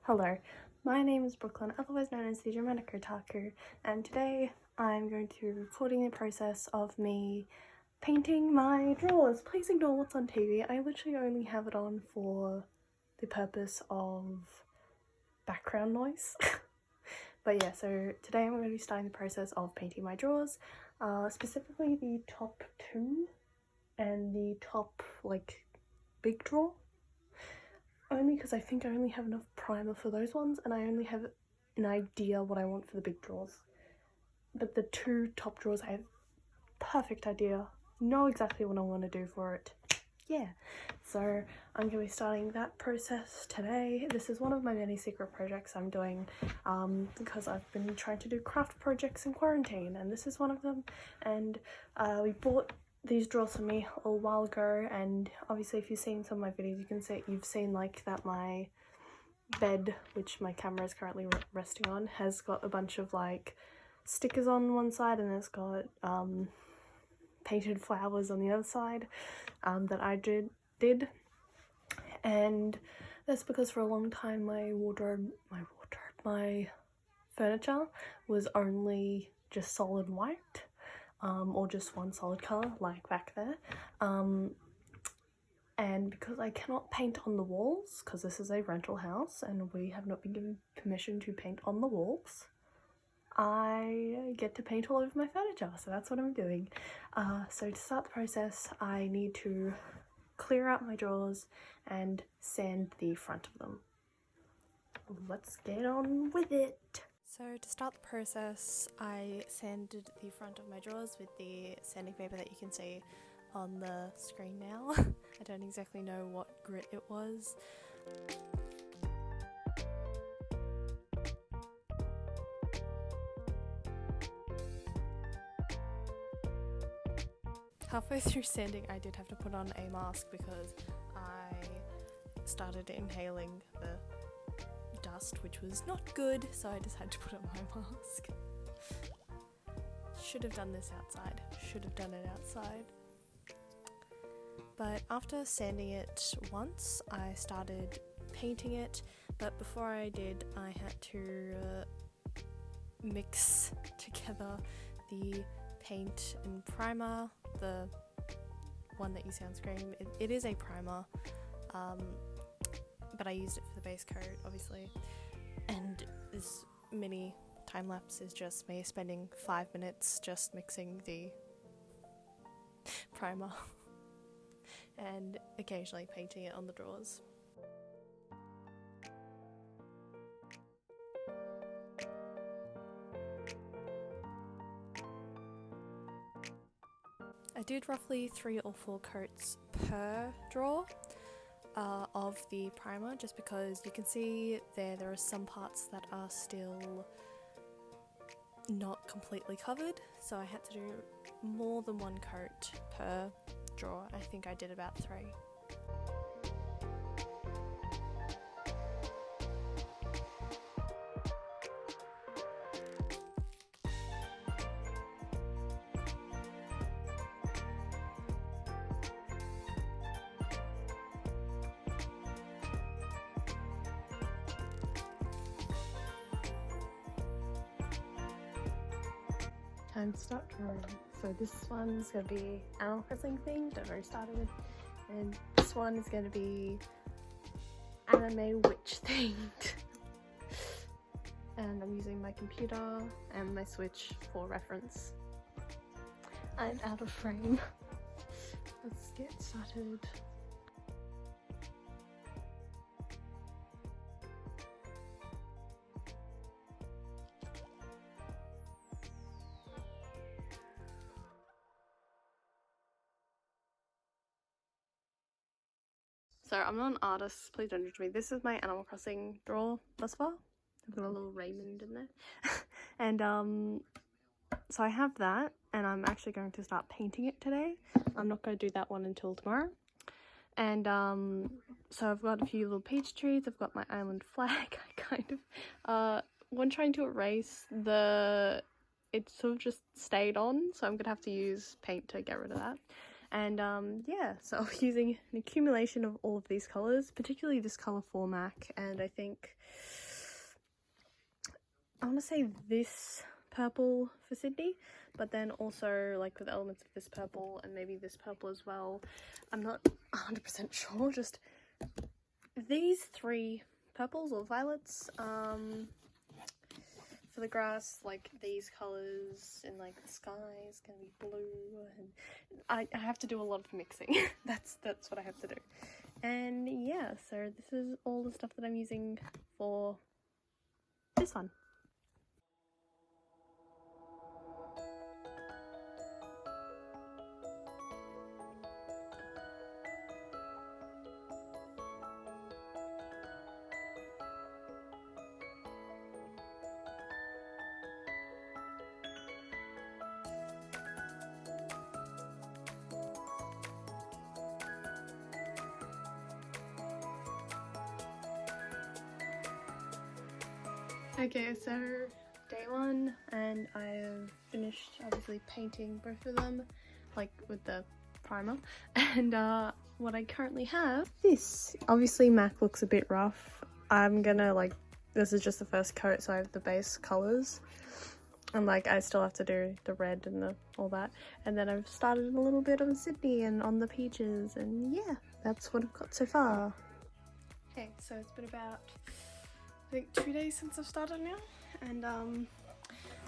Hello, my name is Brooklyn, otherwise known as the Dramatic Otaku, and today I'm going to be recording the process of me painting my drawers. Please ignore what's on TV. I literally only have it on for the purpose of background noise. But yeah, so today I'm going to be starting the process of painting my drawers, specifically the top two and the top, like, big drawer. Only because I think I only have enough primer for those ones, and I only have an idea what I want for the big drawers. But the two top drawers, I have perfect idea, know exactly what I want to do for it. Yeah, so I'm going to be starting that process today. This is one of my many secret projects I'm doing because I've been trying to do craft projects in quarantine, and this is one of them. And we bought these drawers for me a while ago, and obviously if you've seen some of my videos you've seen like that my bed, which my camera is currently resting on, has got a bunch of like stickers on one side, and it's got painted flowers on the other side that I did, and that's because for a long time my furniture was only just solid white. Or just one solid colour, like back there. And because I cannot paint on the walls, because this is a rental house and we have not been given permission to paint on the walls, I get to paint all over my furniture, so that's what I'm doing. So to start the process, I need to clear out my drawers and sand the front of them. Let's get on with it. So to start the process, I sanded the front of my drawers with the sanding paper that you can see on the screen now. I don't exactly know what grit it was. Halfway through sanding, I did have to put on a mask because I started inhaling the dust, which was not good, so I just had to put on my mask. Should have done this outside. Should have done it outside. But after sanding it once, I started painting it, but before I did, I had to mix together the paint and primer, the one that you see on screen. It is a primer, but I used it for the base coat, obviously, and this mini time lapse is just me spending 5 minutes just mixing the primer and occasionally painting it on the drawers. I did roughly 3 or 4 coats per drawer of the primer, just because you can see there are some parts that are still not completely covered, so I had to do more than 1 coat per drawer. I think I did about 3. Time to start drawing. So this one's going to be Animal Crossing themed, I've already started with, and this one is going to be anime witch themed. And I'm using my computer and my Switch for reference. I'm out of frame. Let's get started. So I'm not an artist, please don't judge me. This is my Animal Crossing draw thus far. I've got a little Raymond in there. And So I have that, and I'm actually going to start painting it today. I'm not going to do that one until tomorrow. And so I've got a few little peach trees. I've got my island flag. I kind of when trying to erase it sort of just stayed on, so I'm gonna have to use paint to get rid of that. And yeah, so I'm using an accumulation of all of these colors, particularly this color for MAC, and I think I want to say this purple for Sydney, but then also like with elements of this purple and maybe this purple as well. I'm not 100% sure, just these three purples or violets. For the grass, like these colors, and like the sky is gonna be blue, and I have to do a lot of mixing. that's what I have to do. And yeah, so this is all the stuff that I'm using for this one. Okay, so day one, and I've finished obviously painting both of them, like with the primer, and what I currently have, this. Obviously MAC looks a bit rough. I'm gonna this is just the first coat, so I have the base colors, and like I still have to do the red and all that, and then I've started a little bit on Sydney and on the peaches, and yeah, that's what I've got so far. Okay, so it's been about I think 2 days since I've started now, and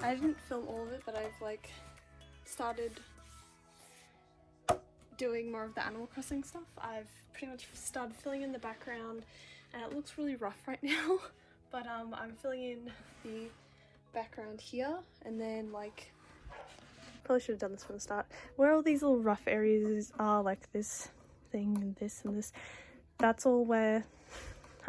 I didn't film all of it, but I've like started doing more of the Animal Crossing stuff. I've pretty much started filling in the background, and it looks really rough right now, but I'm filling in the background here, and then like probably should have done this from the start, where all these little rough areas are, like this thing and this, that's all where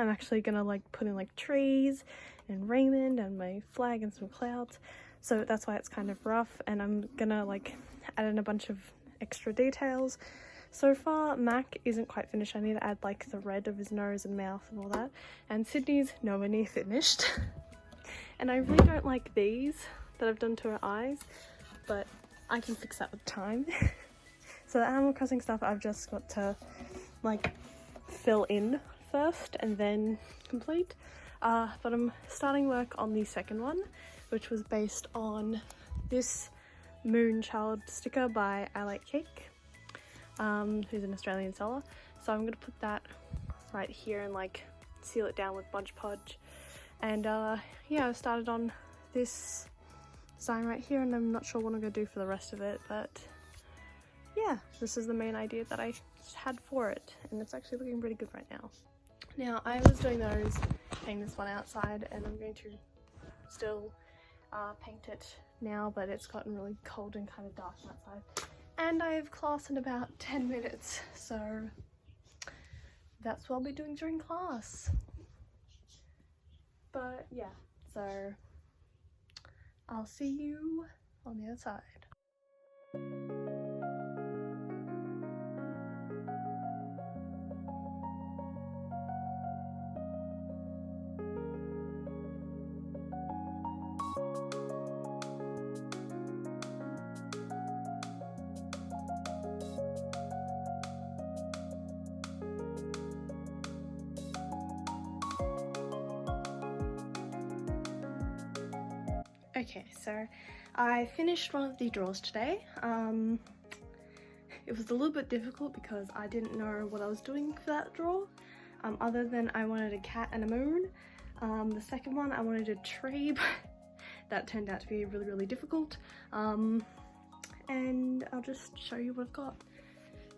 I'm actually gonna like put in like trees and Raymond and my flag and some clouds, so that's why it's kind of rough, and I'm gonna like add in a bunch of extra details. So far MAC isn't quite finished. I need to add like the red of his nose and mouth and all that, and Sydney's nowhere near finished. And I really don't like these that I've done to her eyes, but I can fix that with time. So the Animal Crossing stuff I've just got to like fill in first and then complete, but I'm starting work on the second one, which was based on this Moonchild sticker by I Like Cake, who's an Australian seller. So I'm gonna put that right here and like seal it down with Mod Podge, and yeah, I started on this design right here, and I'm not sure what I'm gonna do for the rest of it, but yeah, this is the main idea that I had for it, and it's actually looking pretty good right now. Now I was doing those, painting this one outside, and I'm going to still paint it now, but it's gotten really cold and kind of dark outside, and I have class in about 10 minutes, so that's what I'll be doing during class. But yeah, so I'll see you on the other side. Okay, so I finished one of the drawers today. It was a little bit difficult because I didn't know what I was doing for that drawer, other than I wanted a cat and a moon. The second one I wanted a tree, but that turned out to be really, really difficult. And I'll just show you what I've got.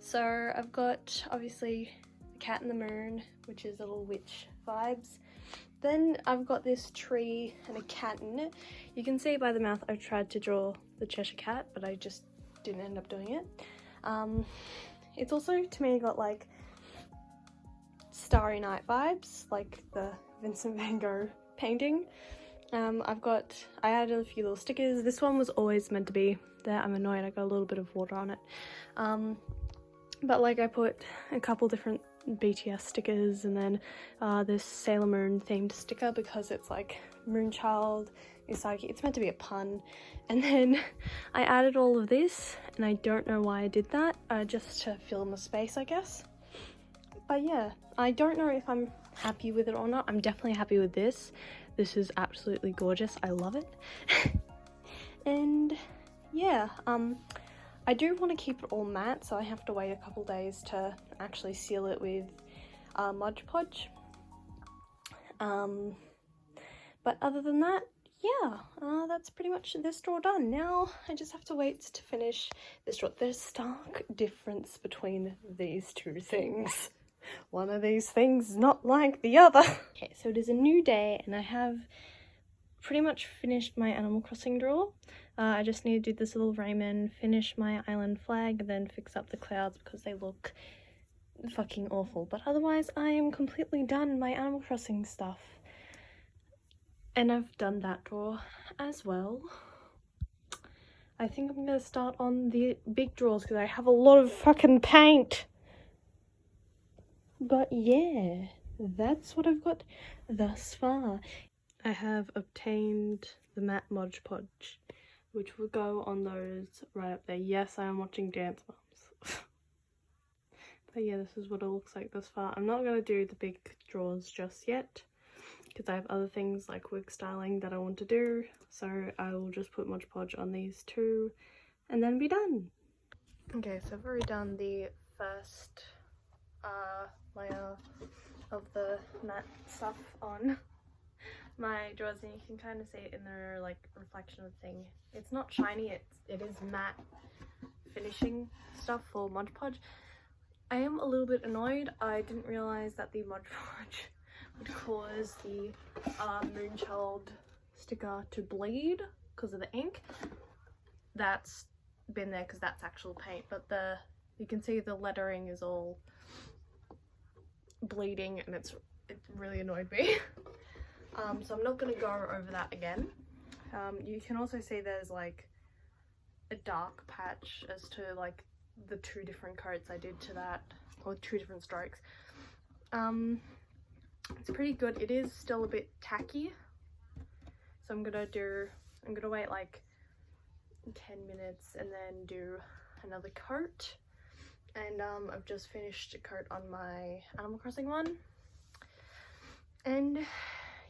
So I've got obviously the cat and the moon, which is little witch vibes. Then I've got this tree and a cat in it. You can see by the mouth I tried to draw the Cheshire Cat, but I just didn't end up doing it. It's also, to me, got like Starry Night vibes, like the Vincent van Gogh painting. I added a few little stickers. This one was always meant to be there. I'm annoyed I got a little bit of water on it. But like I put a couple different BTS stickers, and then this Sailor Moon themed sticker because it's like Moonchild, Usagi, it's meant to be a pun. And then I added all of this, and I don't know why I did that, just to fill in the space, I guess. But yeah, I don't know if I'm happy with it or not. I'm definitely happy with this. This is absolutely gorgeous. I love it. And yeah, I do want to keep it all matte, so I have to wait a couple days to actually seal it with Mod Podge. But other than that, yeah, that's pretty much this drawer done. Now I just have to wait to finish this drawer. There's stark difference between these two things. One of these things is not like the other. Okay, so it is a new day and I have pretty much finished my Animal Crossing drawer. I just need to do this little Raymond, finish my island flag, and then fix up the clouds because they look fucking awful. But otherwise, I am completely done my Animal Crossing stuff. And I've done that drawer as well. I think I'm gonna start on the big drawers because I have a lot of fucking paint. But yeah, that's what I've got thus far. I have obtained the matte Mod Podge, which will go on those right up there. Yes, I am watching Dance Moms. But yeah, this is what it looks like thus far. I'm not going to do the big drawers just yet, because I have other things like wig styling that I want to do. So I will just put Mod Podge on these two, and then be done. Okay, so I've already done the first layer of the matte stuff on my drawers, and you can kind of see it in the like reflection of the thing. It's not shiny, it is matte finishing stuff for Mod Podge. I am a little bit annoyed. I didn't realize that the Mod Podge would cause the Moonchild sticker to bleed because of the ink. That's been there because that's actual paint, but you can see the lettering is all bleeding, and it really annoyed me. So I'm not going to go over that again. You can also see there's like a dark patch as to like the two different coats I did to that, or two different strokes. It's pretty good. It is still a bit tacky, so I'm gonna wait like 10 minutes and then do another coat. And I've just finished a coat on my Animal Crossing one, and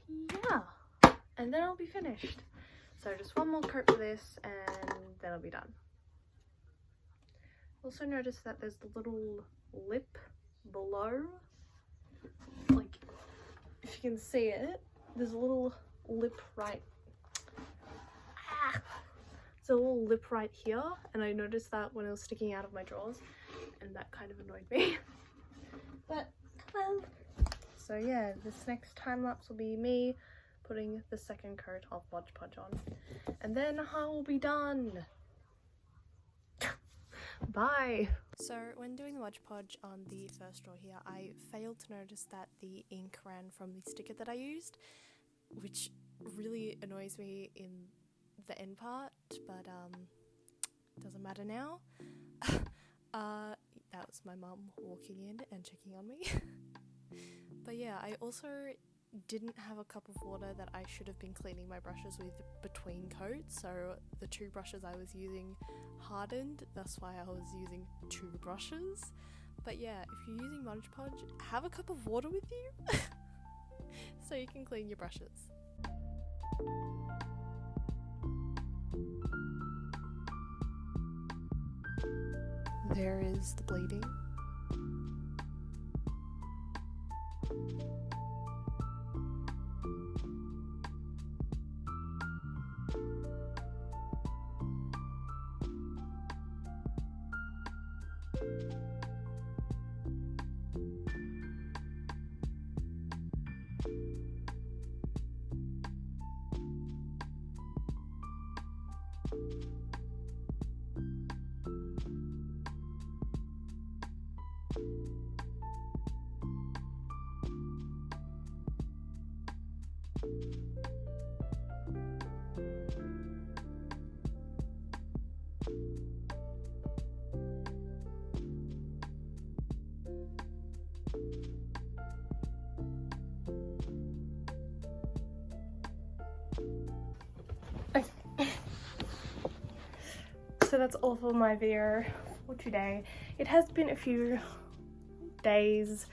yeah, and then I'll be finished. So just one more coat for this and then I'll be done. Also notice that there's the little lip below, like if you can see it, there's a little lip right, there's a little lip right here, and I noticed that when it was sticking out of my drawers, and that kind of annoyed me. But well, so yeah, this next time lapse will be me putting the second coat of Mod Podge on, and then I will be done. Bye. So when doing the Mod Podge on the first drawer here, I failed to notice that the ink ran from the sticker that I used, which really annoys me in the end part, but doesn't matter now. That was my mum walking in and checking on me. But yeah, I also didn't have a cup of water that I should have been cleaning my brushes with between coats, so the two brushes I was using hardened, that's why I was using two brushes. But yeah, if you're using Mod Podge, have a cup of water with you so you can clean your brushes. There is the bleeding. that's all for my video for today. It has been a few days,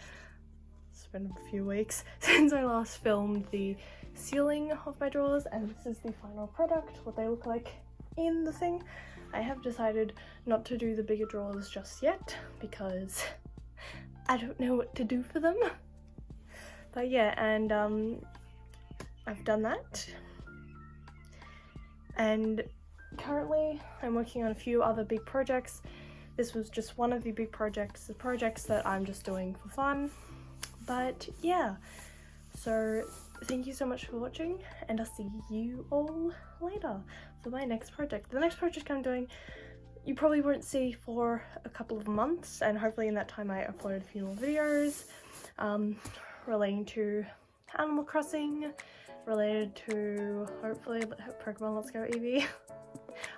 it's been a few weeks since I last filmed the ceiling of my drawers, and this is the final product, what they look like in the thing. I have decided not to do the bigger drawers just yet because I don't know what to do for them. But yeah, and I've done that. And currently I'm working on a few other big projects. This was just one of the big projects, the projects that I'm just doing for fun. But yeah, so thank you so much for watching, and I'll see you all later for my next project. The next project I'm doing, you probably won't see for a couple of months, and hopefully in that time I upload a few more videos relating to Animal Crossing, related to hopefully Pokemon Let's Go Eevee.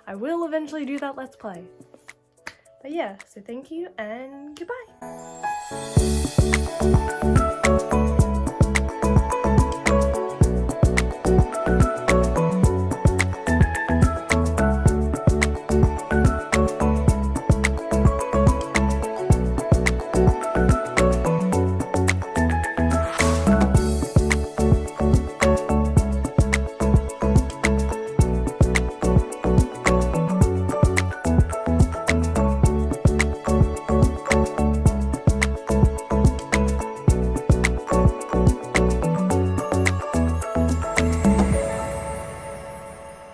I will eventually do that Let's Play. But yeah, so thank you and goodbye.